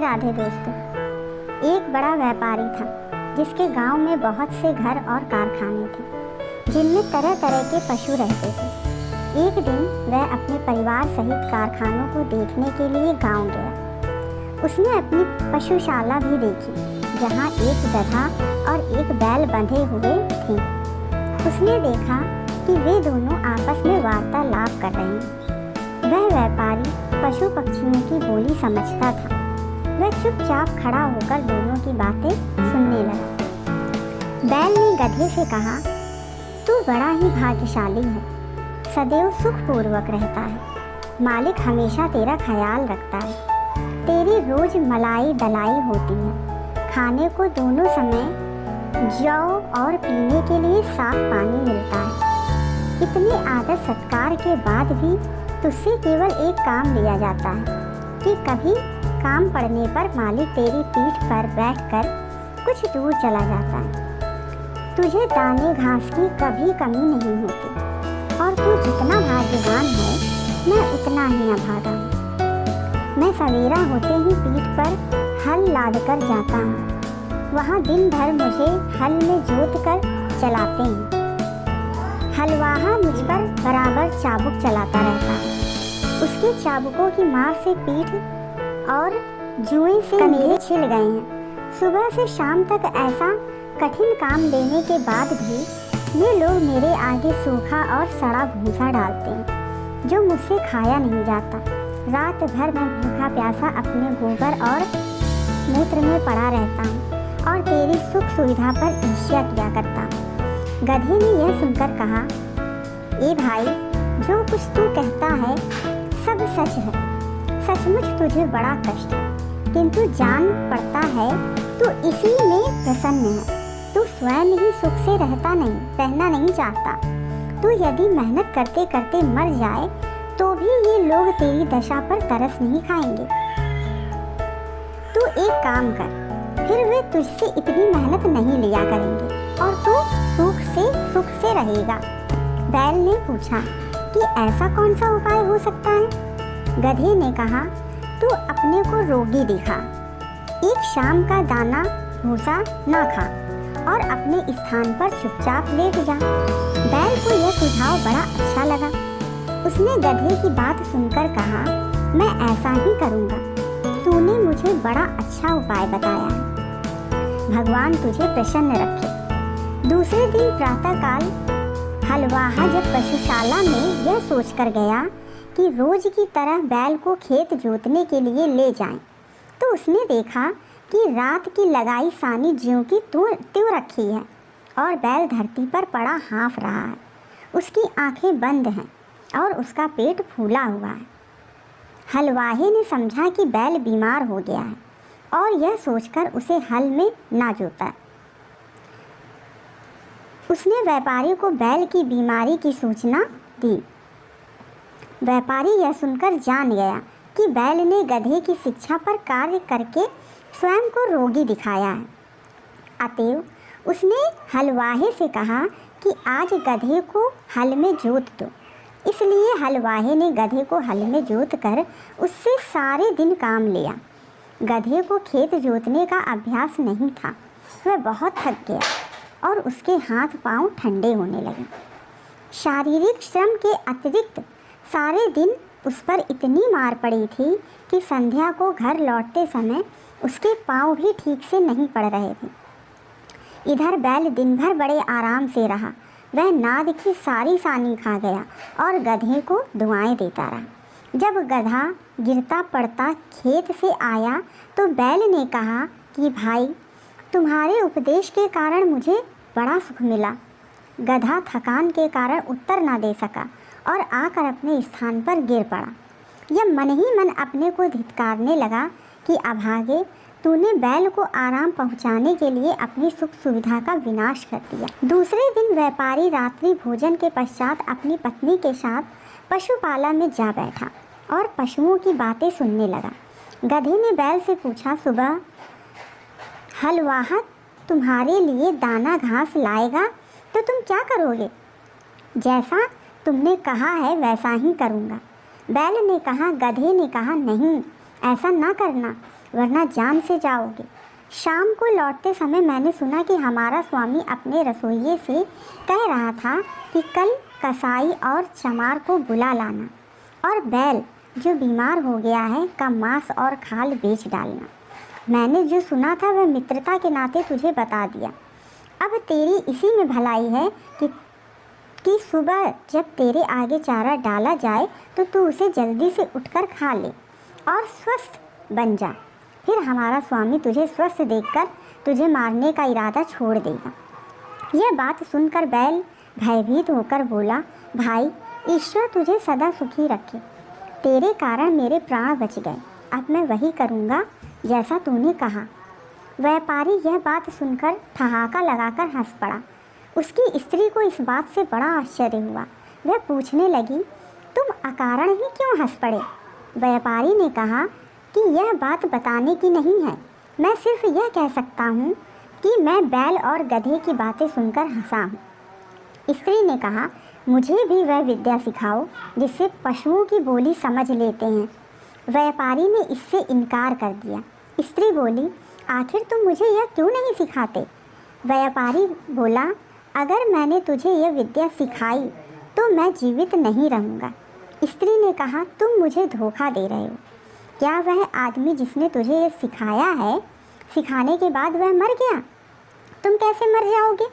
राधे राधे दोस्तों। एक बड़ा व्यापारी था जिसके गांव में बहुत से घर और कारखाने थे जिनमें तरह तरह के पशु रहते थे। एक दिन वह अपने परिवार सहित कारखानों को देखने के लिए गांव गया। उसने अपनी पशुशाला भी देखी जहां एक गधा और एक बैल बंधे हुए थे। उसने देखा कि वे दोनों आपस में वार्तालाप कर रहे हैं। वह व्यापारी पशु पक्षियों की बोली समझता था। वह चुपचाप खड़ा होकर दोनों की बातें सुनने लगा। बैल ने गधे से कहा, तू बड़ा ही भाग्यशाली है, सदैव सुखपूर्वक रहता है। मालिक हमेशा तेरा ख्याल रखता है। तेरी रोज मलाई दलाई होती है। खाने को दोनों समय जौ और पीने के लिए साफ पानी मिलता है। इतने आदर सत्कार के बाद भी तुझसे केवल एक काम लिया जाता है कि कभी काम पड़ने पर मालिक तेरी पीठ पर बैठकर कुछ दूर चला जाता है। तुझे दाने घास की कभी कमी नहीं होती और तू जितना भाग्यवान है मैं उतना ही अभागा हूँ। मैं सवेरा होते ही पीठ पर हल लाद कर जाता हूँ। वहाँ दिन भर मुझे हल में जोत कर चलाते हैं। हलवाहा मुझ पर बराबर चाबुक चलाता रहता है। उसके चाबुकों की मार से पीठ और जुएं से मेरे छिल गए हैं। सुबह से शाम तक ऐसा कठिन काम देने के बाद भी ये लोग मेरे आगे सूखा और सड़ा भूसा डालते हैं जो मुझसे खाया नहीं जाता। रात भर मैं भूखा प्यासा अपने गोबर और मूत्र में पड़ा रहता हूँ और तेरी सुख सुविधा पर ईर्ष्या किया करता हूँ। गधे ने यह सुनकर कहा, ए भाई, जो कुछ तू कहता है सब सच है। सचमुच तुझे बड़ा कष्ट है, किंतु जान पड़ता है तू इसी में प्रसन्न है। तू स्वयं ही सुख से रहना नहीं चाहता। तू यदि मेहनत करते करते मर जाए तो भी ये लोग तेरी दशा पर तरस नहीं खाएंगे। तू एक काम कर, फिर वे तुझसे इतनी मेहनत नहीं लिया करेंगे और तू सुख से रहेगा। बैल ने पूछा कि ऐसा कौन सा उपाय हो सकता है? गधे ने कहा, तू अपने को रोगी दिखा, एक शाम का दाना भूसा ना खा और अपने स्थान पर चुपचाप लेट जा। बैल को यह सुझाव बड़ा अच्छा लगा। उसने गधे की बात सुनकर कहा, मैं ऐसा ही करूँगा। तूने मुझे बड़ा अच्छा उपाय बताया है। भगवान तुझे प्रसन्न रखे। दूसरे दिन प्रातःकाल हलवाहा जब पशुशाला में यह सोचकर गया कि रोज की तरह बैल को खेत जोतने के लिए ले जाएं, तो उसने देखा कि रात की लगाई सानी ज्यों की त्यों रखी है और बैल धरती पर पड़ा हाँफ रहा है। उसकी आंखें बंद हैं और उसका पेट फूला हुआ है। हलवाहे ने समझा कि बैल बीमार हो गया है और यह सोचकर उसे हल में ना जोता। उसने व्यापारी को बैल की बीमारी की सूचना दी। व्यापारी यह सुनकर जान गया कि बैल ने गधे की शिक्षा पर कार्य करके स्वयं को रोगी दिखाया है। अतएव उसने हलवाहे से कहा कि आज गधे को हल में जोत दो। इसलिए हलवाहे ने गधे को हल में जोत कर उससे सारे दिन काम लिया। गधे को खेत जोतने का अभ्यास नहीं था। वह बहुत थक गया और उसके हाथ पांव ठंडे होने लगे। शारीरिक श्रम के अतिरिक्त सारे दिन उस पर इतनी मार पड़ी थी कि संध्या को घर लौटते समय उसके पांव भी ठीक से नहीं पड़ रहे थे। इधर बैल दिन भर बड़े आराम से रहा। वह नाद की सारी सानी खा गया और गधे को दुआएं देता रहा। जब गधा गिरता पड़ता खेत से आया तो बैल ने कहा कि भाई, तुम्हारे उपदेश के कारण मुझे बड़ा सुख मिला। गधा थकान के कारण उत्तर ना दे सका और आकर अपने स्थान पर गिर पड़ा। यह मन ही मन अपने को धिक्कारने लगा कि अभागे, तूने बैल को आराम पहुंचाने के लिए अपनी सुख सुविधा का विनाश कर दिया। दूसरे दिन व्यापारी रात्रि भोजन के पश्चात अपनी पत्नी के साथ पशुपाला में जा बैठा और पशुओं की बातें सुनने लगा। गधे ने बैल से पूछा, सुबह हलवाहा तुम्हारे लिए दाना घास लाएगा तो तुम क्या करोगे? जैसा तुमने कहा है वैसा ही करूँगा। बैल ने कहा। गधे ने कहा, नहीं, ऐसा ना करना। वरना जान से जाओगे। शाम को लौटते समय मैंने सुना कि हमारा स्वामी अपने रसोइये से कह रहा था कि कल कसाई और चमार को बुला लाना और बैल जो बीमार हो गया है का मांस और खाल बेच डालना। मैंने जो सुना था वह मित्रता के नाते तुझे बता दिया। अब तेरी इसी में भलाई है कि सुबह जब तेरे आगे चारा डाला जाए तो तू उसे जल्दी से उठकर खा ले और स्वस्थ बन जा। फिर हमारा स्वामी तुझे स्वस्थ देखकर तुझे मारने का इरादा छोड़ देगा। यह बात सुनकर बैल भयभीत होकर बोला, भाई ईश्वर तुझे सदा सुखी रखे। तेरे कारण मेरे प्राण बच गए। अब मैं वही करूँगा जैसा तूने कहा। व्यापारी यह बात सुनकर ठहाका लगाकर हंस पड़ा। उसकी स्त्री को इस बात से बड़ा आश्चर्य हुआ। वह पूछने लगी, तुम अकारण ही क्यों हंस पड़े? व्यापारी ने कहा कि यह बात बताने की नहीं है, मैं सिर्फ यह कह सकता हूँ कि मैं बैल और गधे की बातें सुनकर हंसा हूँ। स्त्री ने कहा, मुझे भी वह विद्या सिखाओ जिससे पशुओं की बोली समझ लेते हैं। व्यापारी ने इससे इनकार कर दिया। स्त्री बोली, आखिर तुम मुझे यह क्यों नहीं सिखाते? व्यापारी बोला, अगर मैंने तुझे यह विद्या सिखाई तो मैं जीवित नहीं रहूँगा। स्त्री ने कहा, तुम मुझे धोखा दे रहे हो। क्या वह आदमी जिसने तुझे यह सिखाया है, सिखाने के बाद वह मर गया? तुम कैसे मर जाओगे?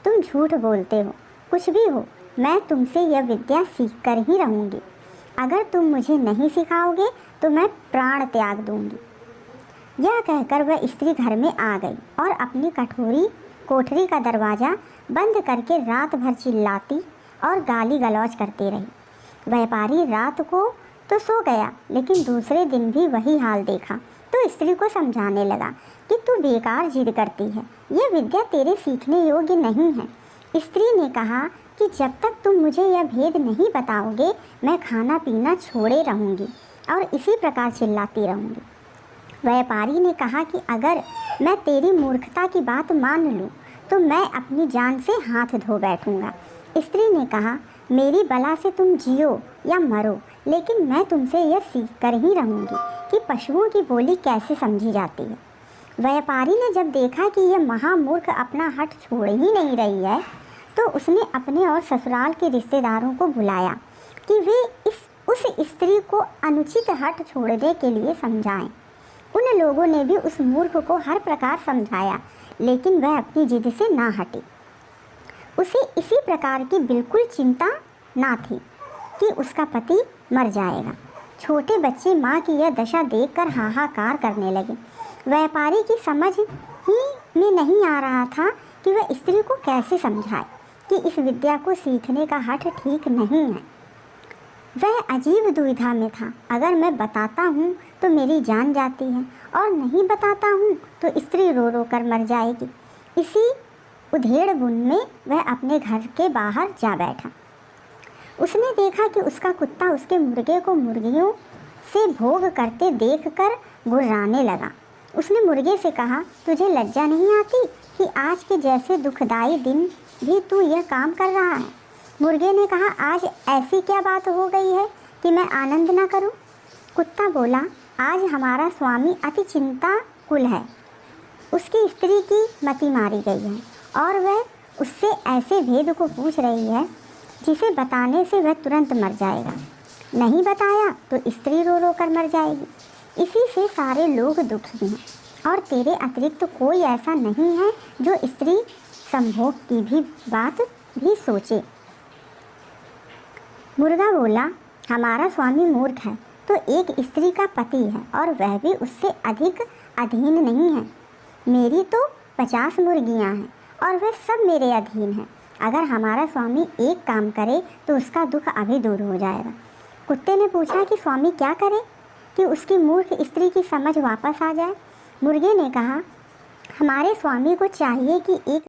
तुम झूठ बोलते हो। कुछ भी हो, मैं तुमसे यह विद्या सीख कर ही रहूँगी। अगर तुम मुझे नहीं सिखाओगे तो मैं प्राण त्याग दूँगी। यह कहकर वह स्त्री घर में आ गई और अपनी कोठरी का दरवाज़ा बंद करके रात भर चिल्लाती और गाली गलौज करती रही। व्यापारी रात को तो सो गया, लेकिन दूसरे दिन भी वही हाल देखा तो स्त्री को समझाने लगा कि तू बेकार जिद करती है, यह विद्या तेरे सीखने योग्य नहीं है। स्त्री ने कहा कि जब तक तुम मुझे यह भेद नहीं बताओगे मैं खाना पीना छोड़े रहूँगी और इसी प्रकार चिल्लाती रहूँगी। व्यापारी ने कहा कि अगर मैं तेरी मूर्खता की बात मान लूँ तो मैं अपनी जान से हाथ धो बैठूँगा। स्त्री ने कहा, मेरी बला से तुम जियो या मरो, लेकिन मैं तुमसे यह सीख कर ही रहूँगी कि पशुओं की बोली कैसे समझी जाती है। व्यापारी ने जब देखा कि यह महामूर्ख अपना हठ छोड़ ही नहीं रही है तो उसने अपने और ससुराल के रिश्तेदारों को बुलाया कि वे उस स्त्री को अनुचित हठ छोड़ने के लिए समझाएं। उन लोगों ने भी उस मूर्ख को हर प्रकार समझाया, लेकिन वह अपनी जिद से ना हटी। उसे इसी प्रकार की बिल्कुल चिंता ना थी कि उसका पति मर जाएगा। छोटे बच्चे माँ की यह दशा देखकर हाहाकार करने लगे। व्यापारी की समझ ही में नहीं आ रहा था कि वह स्त्री को कैसे समझाए कि इस विद्या को सीखने का हठ ठीक नहीं है। वह अजीब दुविधा में था। अगर मैं बताता हूँ तो मेरी जान जाती है और नहीं बताता हूँ तो स्त्री रो रो कर मर जाएगी। इसी उधेड़-बुन में वह अपने घर के बाहर जा बैठा। उसने देखा कि उसका कुत्ता उसके मुर्गे को मुर्गियों से भोग करते देखकर गुर्राने लगा। उसने मुर्गे से कहा, तुझे लज्जा नहीं आती कि आज के जैसे दुखदाई दिन भी तू यह काम कर रहा है? मुर्गे ने कहा, आज ऐसी क्या बात हो गई है कि मैं आनंद न करूं? कुत्ता बोला, आज हमारा स्वामी अति चिंताकुल है। उसकी स्त्री की मति मारी गई है और वह उससे ऐसे भेद को पूछ रही है जिसे बताने से वह तुरंत मर जाएगा। नहीं बताया तो स्त्री रो रो कर मर जाएगी। इसी से सारे लोग दुखी हैं और तेरे अतिरिक्त कोई ऐसा नहीं है जो स्त्री संभोग की भी बात भी सोचे। मुर्गा बोला, हमारा स्वामी मूर्ख है तो एक स्त्री का पति है और वह भी उससे अधिक अधीन नहीं है। मेरी तो 50 मुर्गियां हैं और वह सब मेरे अधीन हैं। अगर हमारा स्वामी एक काम करे तो उसका दुख अभी दूर हो जाएगा। कुत्ते ने पूछा कि स्वामी क्या करे कि उसकी मूर्ख स्त्री की समझ वापस आ जाए? मुर्गे ने कहा, हमारे स्वामी को चाहिए कि एक